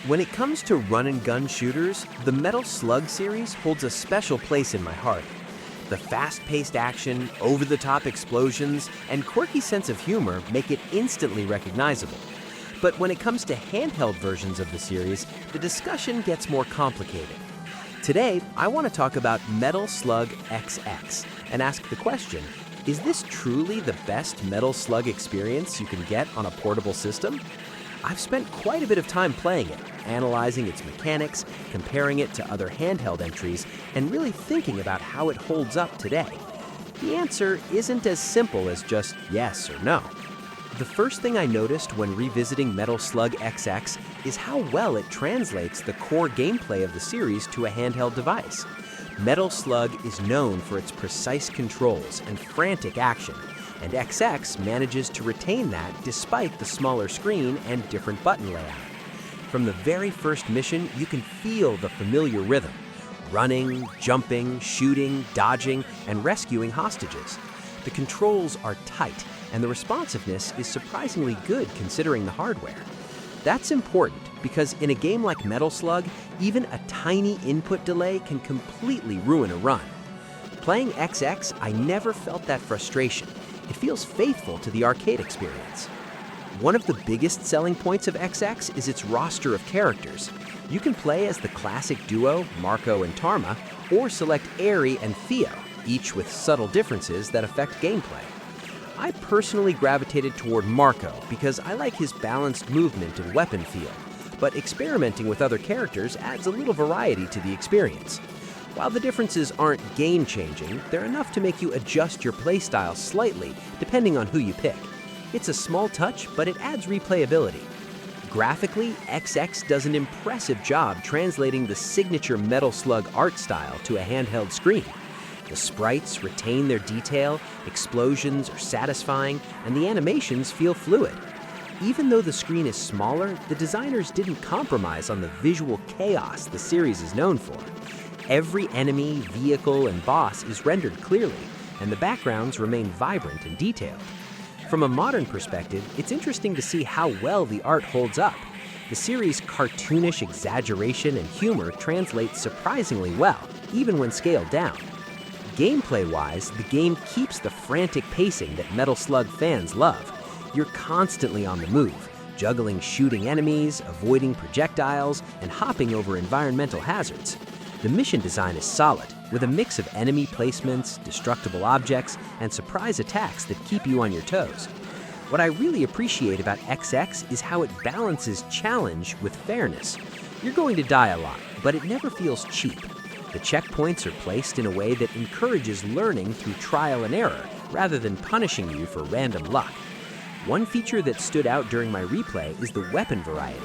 When it comes to run-and-gun shooters, the Metal Slug series holds a special place in my heart. The fast-paced action, over-the-top explosions, and quirky sense of humor make it instantly recognizable. But when it comes to handheld versions of the series, the discussion gets more complicated. Today, I want to talk about Metal Slug XX and ask the question, is this truly the best Metal Slug experience you can get on a portable system? I've spent quite a bit of time playing it, analyzing its mechanics, comparing it to other handheld entries, and really thinking about how it holds up today. The answer isn't as simple as just yes or no. The first thing I noticed when revisiting Metal Slug XX is how well it translates the core gameplay of the series to a handheld device. Metal Slug is known for its precise controls and frantic action, and XX manages to retain that despite the smaller screen and different button layout. From the very first mission, you can feel the familiar rhythm: running, jumping, shooting, dodging, and rescuing hostages. The controls are tight, and the responsiveness is surprisingly good considering the hardware. That's important because in a game like Metal Slug, even a tiny input delay can completely ruin a run. Playing XX, I never felt that frustration. It feels faithful to the arcade experience. One of the biggest selling points of XX is its roster of characters. You can play as the classic duo, Marco and Tarma, or select Eri and Theo, each with subtle differences that affect gameplay. I personally gravitated toward Marco because I like his balanced movement and weapon feel, but experimenting with other characters adds a little variety to the experience. While the differences aren't game-changing, they're enough to make you adjust your playstyle slightly depending on who you pick. It's a small touch, but it adds replayability. Graphically, XX does an impressive job translating the signature Metal Slug art style to a handheld screen. The sprites retain their detail, explosions are satisfying, and the animations feel fluid. Even though the screen is smaller, the designers didn't compromise on the visual chaos the series is known for. Every enemy, vehicle, and boss is rendered clearly, and the backgrounds remain vibrant and detailed. From a modern perspective, it's interesting to see how well the art holds up. The series' cartoonish exaggeration and humor translates surprisingly well, even when scaled down. Gameplay-wise, the game keeps the frantic pacing that Metal Slug fans love. You're constantly on the move, juggling shooting enemies, avoiding projectiles, and hopping over environmental hazards. The mission design is solid, with a mix of enemy placements, destructible objects, and surprise attacks that keep you on your toes. What I really appreciate about XX is how it balances challenge with fairness. You're going to die a lot, but it never feels cheap. The checkpoints are placed in a way that encourages learning through trial and error, rather than punishing you for random luck. One feature that stood out during my replay is the weapon variety.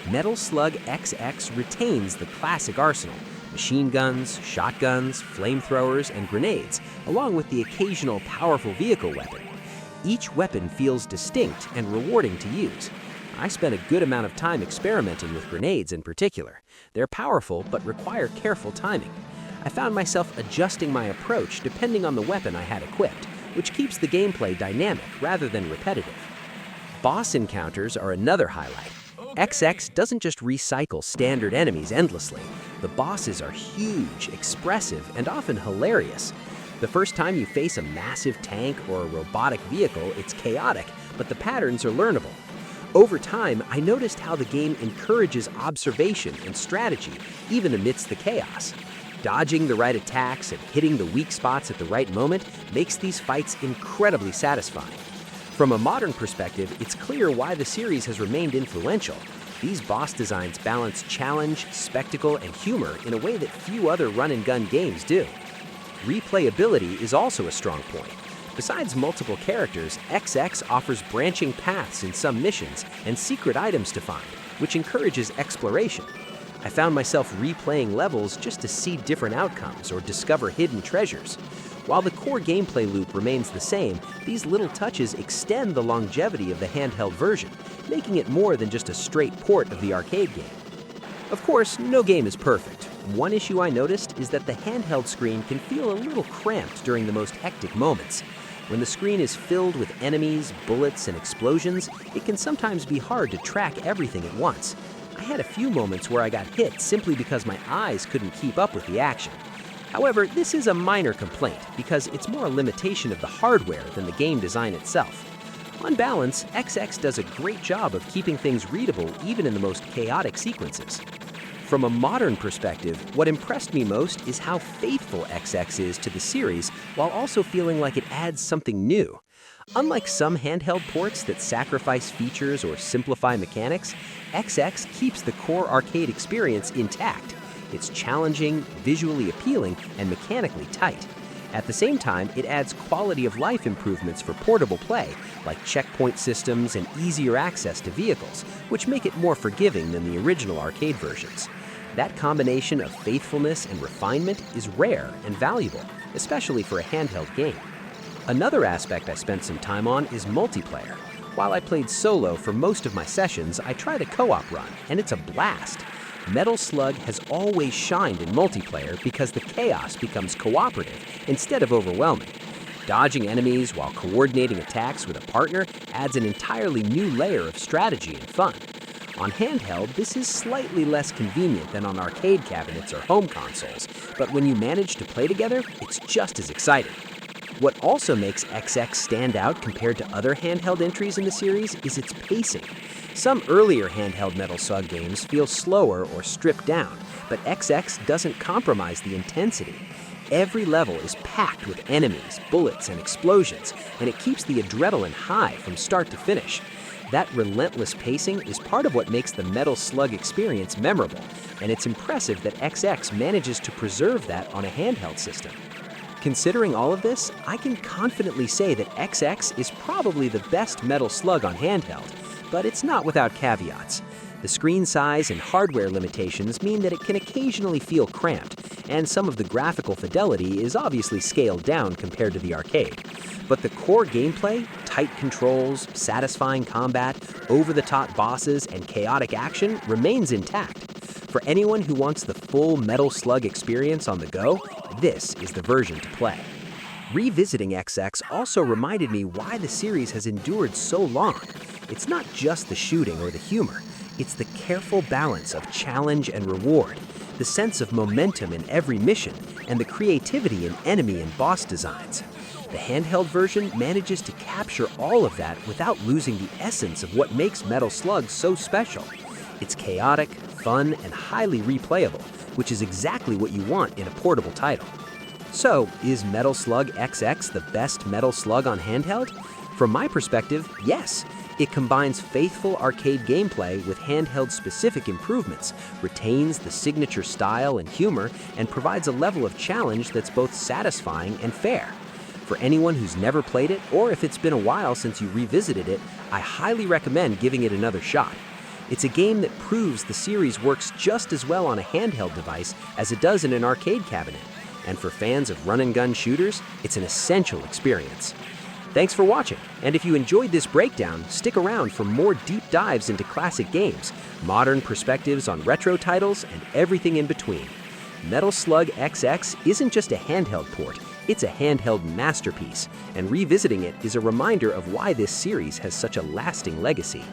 Metal Slug XX retains the classic arsenal: machine guns, shotguns, flamethrowers, and grenades, along with the occasional powerful vehicle weapon. Each weapon feels distinct and rewarding to use. I spent a good amount of time experimenting with grenades in particular. They're powerful but require careful timing. I found myself adjusting my approach depending on the weapon I had equipped, which keeps the gameplay dynamic rather than repetitive. Boss encounters are another highlight. XX doesn't just recycle standard enemies endlessly. The bosses are huge, expressive, and often hilarious. The first time you face a massive tank or a robotic vehicle, it's chaotic, but the patterns are learnable. Over time, I noticed how the game encourages observation and strategy, even amidst the chaos. Dodging the right attacks and hitting the weak spots at the right moment makes these fights incredibly satisfying. From a modern perspective, it's clear why the series has remained influential. These boss designs balance challenge, spectacle, and humor in a way that few other run-and-gun games do. Replayability is also a strong point. Besides multiple characters, XX offers branching paths in some missions and secret items to find, which encourages exploration. I found myself replaying levels just to see different outcomes or discover hidden treasures. While the core gameplay loop remains the same, these little touches extend the longevity of the handheld version, making it more than just a straight port of the arcade game. Of course, no game is perfect. One issue I noticed is that the handheld screen can feel a little cramped during the most hectic moments. When the screen is filled with enemies, bullets, and explosions, it can sometimes be hard to track everything at once. I had a few moments where I got hit simply because my eyes couldn't keep up with the action. However, this is a minor complaint because it's more a limitation of the hardware than the game design itself. On balance, XX does a great job of keeping things readable even in the most chaotic sequences. From a modern perspective, what impressed me most is how faithful XX is to the series while also feeling like it adds something new. Unlike some handheld ports that sacrifice features or simplify mechanics, XX keeps the core arcade experience intact. It's challenging, visually appealing, and mechanically tight. At the same time, it adds quality of life improvements for portable play, like checkpoint systems and easier access to vehicles, which make it more forgiving than the original arcade versions. That combination of faithfulness and refinement is rare and valuable, especially for a handheld game. Another aspect I spent some time on is multiplayer. While I played solo for most of my sessions, I tried a co-op run, and it's a blast. Metal Slug has always shined in multiplayer because the chaos becomes cooperative instead of overwhelming. Dodging enemies while coordinating attacks with a partner adds an entirely new layer of strategy and fun. On handheld, this is slightly less convenient than on arcade cabinets or home consoles, but when you manage to play together, it's just as exciting. What also makes XX stand out compared to other handheld entries in the series is its pacing. Some earlier handheld Metal Slug games feel slower or stripped down, but XX doesn't compromise the intensity. Every level is packed with enemies, bullets, and explosions, and it keeps the adrenaline high from start to finish. That relentless pacing is part of what makes the Metal Slug experience memorable, and it's impressive that XX manages to preserve that on a handheld system. Considering all of this, I can confidently say that XX is probably the best Metal Slug on handheld, but it's not without caveats. The screen size and hardware limitations mean that it can occasionally feel cramped, and some of the graphical fidelity is obviously scaled down compared to the arcade. But the core gameplay, tight controls, satisfying combat, over-the-top bosses, and chaotic action remains intact. For anyone who wants the full Metal Slug experience on the go, this is the version to play. Revisiting XX also reminded me why the series has endured so long. It's not just the shooting or the humor, it's the careful balance of challenge and reward, the sense of momentum in every mission, and the creativity in enemy and boss designs. The handheld version manages to capture all of that without losing the essence of what makes Metal Slug so special. It's chaotic, fun, and highly replayable, which is exactly what you want in a portable title. So, is Metal Slug XX the best Metal Slug on handheld? From my perspective, yes. It combines faithful arcade gameplay with handheld-specific improvements, retains the signature style and humor, and provides a level of challenge that's both satisfying and fair. For anyone who's never played it, or if it's been a while since you revisited it, I highly recommend giving it another shot. It's a game that proves the series works just as well on a handheld device as it does in an arcade cabinet. And for fans of run-and-gun shooters, it's an essential experience. Thanks for watching, and if you enjoyed this breakdown, stick around for more deep dives into classic games, modern perspectives on retro titles, and everything in between. Metal Slug XX isn't just a handheld port, it's a handheld masterpiece, and revisiting it is a reminder of why this series has such a lasting legacy.